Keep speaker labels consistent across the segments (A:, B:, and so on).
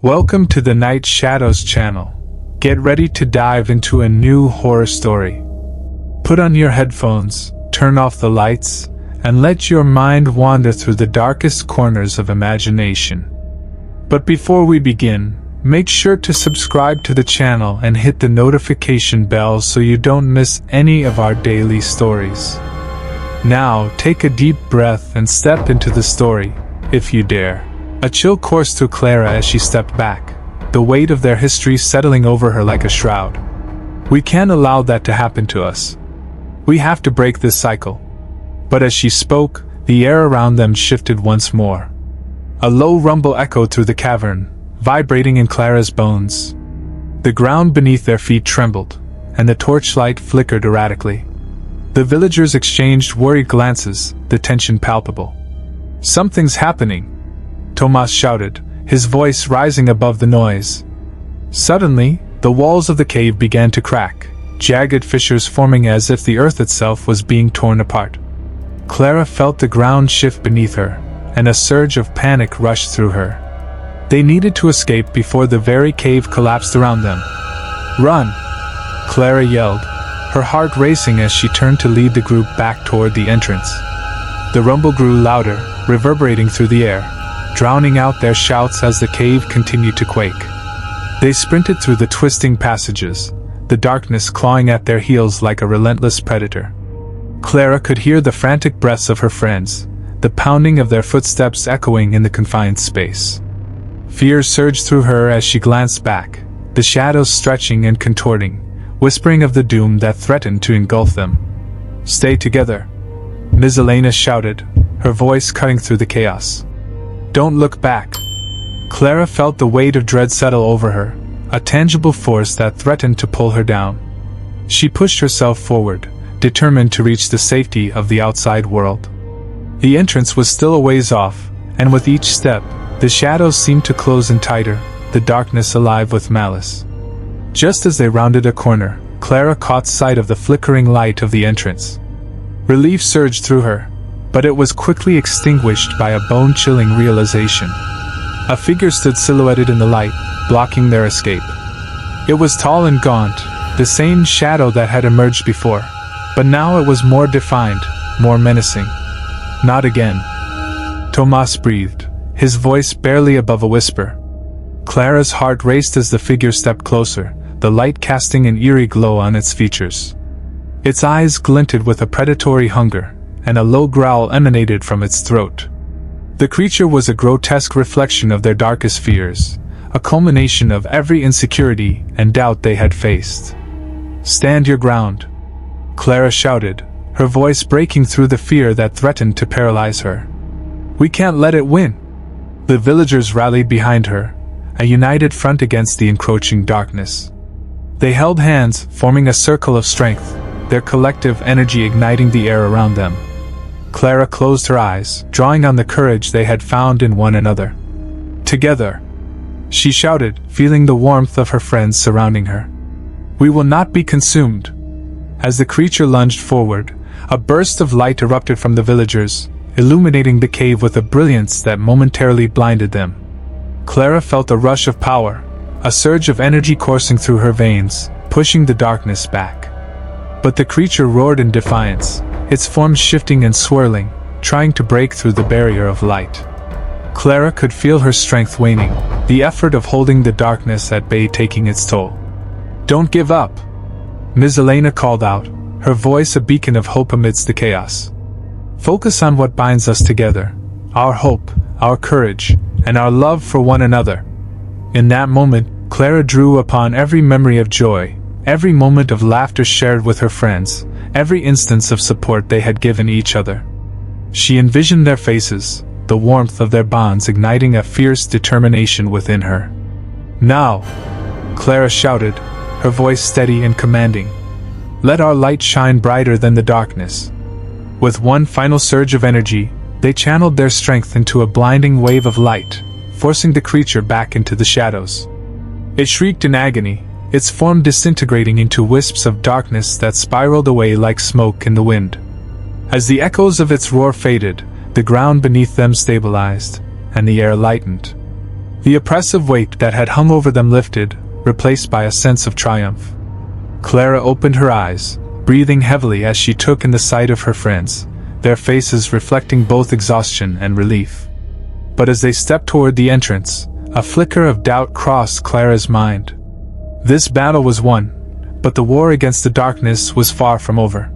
A: Welcome to the Night Shadows channel. Get ready to dive into a new horror story. Put on your headphones, turn off the lights, and let your mind wander through the darkest corners of imagination. But before we begin, make sure to subscribe to the channel and hit the notification bell so you don't miss any of our daily stories. Now, take a deep breath and step into the story, if you dare. A chill coursed through Clara as she stepped back, the weight of their history settling over her like a shroud. We can't allow that to happen to us. We have to break this cycle. But as she spoke, the air around them shifted once more. A low rumble echoed through the cavern, vibrating in Clara's bones. The ground beneath their feet trembled, and the torchlight flickered erratically. The villagers exchanged worried glances, the tension palpable. "Something's happening," Tomas shouted, his voice rising above the noise. Suddenly, the walls of the cave began to crack, jagged fissures forming as if the earth itself was being torn apart. Clara felt the ground shift beneath her, and a surge of panic rushed through her. They needed to escape before the very cave collapsed around them. "Run!" Clara yelled, her heart racing as she turned to lead the group back toward the entrance. The rumble grew louder, reverberating through the air, drowning out their shouts as the cave continued to quake. They sprinted through the twisting passages, the darkness clawing at their heels like a relentless predator. Clara could hear the frantic breaths of her friends, the pounding of their footsteps echoing in the confined space. Fear surged through her as she glanced back, the shadows stretching and contorting, whispering of the doom that threatened to engulf them. "Stay together," Ms. Elena shouted, her voice cutting through the chaos. "Don't look back." Clara felt the weight of dread settle over her, a tangible force that threatened to pull her down. She pushed herself forward, determined to reach the safety of the outside world. The entrance was still a ways off, and with each step, the shadows seemed to close in tighter, the darkness alive with malice. Just as they rounded a corner, Clara caught sight of the flickering light of the entrance. Relief surged through her, but it was quickly extinguished by a bone-chilling realization. A figure stood silhouetted in the light, blocking their escape. It was tall and gaunt, the same shadow that had emerged before, but now it was more defined, more menacing. "Not again," Tomas breathed, his voice barely above a whisper. Clara's heart raced as the figure stepped closer, the light casting an eerie glow on its features. Its eyes glinted with a predatory hunger, and a low growl emanated from its throat. The creature was a grotesque reflection of their darkest fears, a culmination of every insecurity and doubt they had faced. "Stand your ground," Clara shouted, her voice breaking through the fear that threatened to paralyze her. "We can't let it win." The villagers rallied behind her, a united front against the encroaching darkness. They held hands, forming a circle of strength, their collective energy igniting the air around them. Clara closed her eyes, drawing on the courage they had found in one another. "Together," she shouted, feeling the warmth of her friends surrounding her. "We will not be consumed." As the creature lunged forward, a burst of light erupted from the villagers, illuminating the cave with a brilliance that momentarily blinded them. Clara felt a rush of power, a surge of energy coursing through her veins, pushing the darkness back. But the creature roared in defiance, its form shifting and swirling, trying to break through the barrier of light. Clara could feel her strength waning, the effort of holding the darkness at bay taking its toll. "Don't give up," Ms. Elena called out, her voice a beacon of hope amidst the chaos. "Focus on what binds us together, our hope, our courage, and our love for one another." In that moment, Clara drew upon every memory of joy, every moment of laughter shared with her friends, every instance of support they had given each other. She envisioned their faces, the warmth of their bonds igniting a fierce determination within her. "Now," Clara shouted, her voice steady and commanding, "let our light shine brighter than the darkness." With one final surge of energy, they channeled their strength into a blinding wave of light, forcing the creature back into the shadows. It shrieked in agony, its form disintegrating into wisps of darkness that spiraled away like smoke in the wind. As the echoes of its roar faded, the ground beneath them stabilized, and the air lightened. The oppressive weight that had hung over them lifted, replaced by a sense of triumph. Clara opened her eyes, breathing heavily as she took in the sight of her friends, their faces reflecting both exhaustion and relief. But as they stepped toward the entrance, a flicker of doubt crossed Clara's mind. This battle was won, but the war against the darkness was far from over.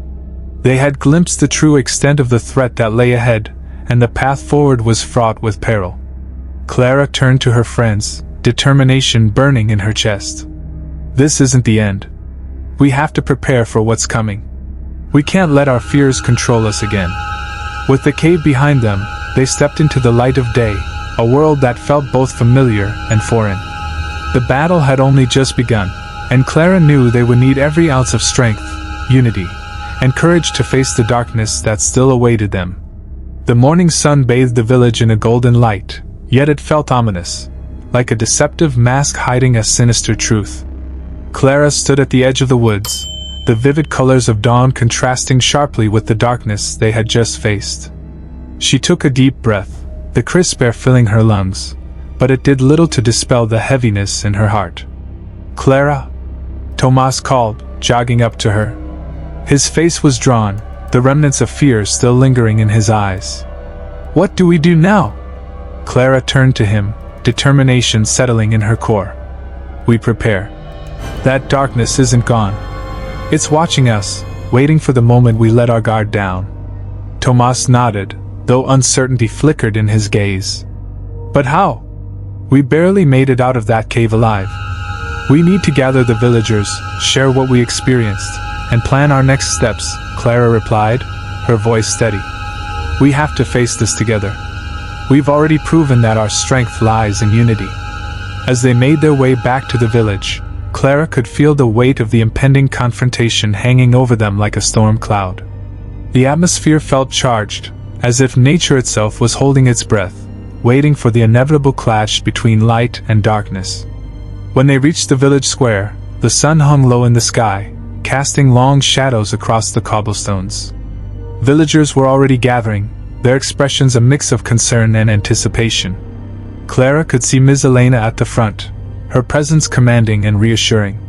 A: They had glimpsed the true extent of the threat that lay ahead, and the path forward was fraught with peril. Clara turned to her friends, determination burning in her chest. This isn't the end. We have to prepare for what's coming. We can't let our fears control us again. With the cave behind them, they stepped into the light of day, a world that felt both familiar and foreign. The battle had only just begun, and Clara knew they would need every ounce of strength, unity, and courage to face the darkness that still awaited them. The morning sun bathed the village in a golden light, yet it felt ominous, like a deceptive mask hiding a sinister truth. Clara stood at the edge of the woods, the vivid colors of dawn contrasting sharply with the darkness they had just faced. She took a deep breath, the crisp air filling her lungs, but it did little to dispel the heaviness in her heart. "Clara?" Tomas called, jogging up to her. His face was drawn, the remnants of fear still lingering in his eyes. "What do we do now?" Clara turned to him, determination settling in her core. "We prepare. That darkness isn't gone. It's watching us, waiting for the moment we let our guard down." Tomas nodded, though uncertainty flickered in his gaze. "But how? We barely made it out of that cave alive. We need to gather the villagers, share what we experienced, and plan our next steps," Clara replied, her voice steady. "We have to face this together. We've already proven that our strength lies in unity." As they made their way back to the village, Clara could feel the weight of the impending confrontation hanging over them like a storm cloud. The atmosphere felt charged, as if nature itself was holding its breath, waiting for the inevitable clash between light and darkness. When they reached the village square, the sun hung low in the sky, casting long shadows across the cobblestones. Villagers were already gathering, their expressions a mix of concern and anticipation. Clara could see Ms. Elena at the front, her presence commanding and reassuring.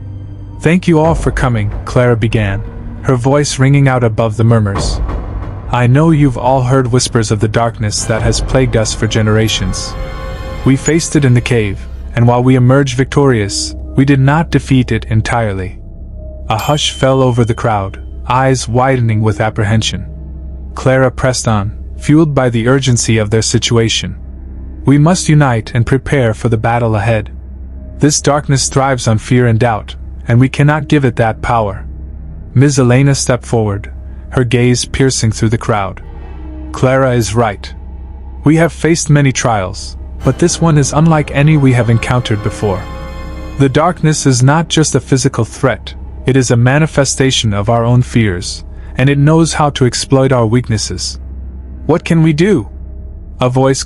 A: "Thank you all for coming," Clara began, her voice ringing out above the murmurs. "I know you've all heard whispers of the darkness that has plagued us for generations. We faced it in the cave, and while we emerged victorious, we did not defeat it entirely." A hush fell over the crowd, eyes widening with apprehension. Clara pressed on, fueled by the urgency of their situation. "We must unite and prepare for the battle ahead. This darkness thrives on fear and doubt, and we cannot give it that power." Ms. Elena stepped forward, her gaze piercing through the crowd. "Clara is right. We have faced many trials, but this one is unlike any we have encountered before. The darkness is not just a physical threat, it is a manifestation of our own fears, and it knows how to exploit our weaknesses. What can we do?" A voice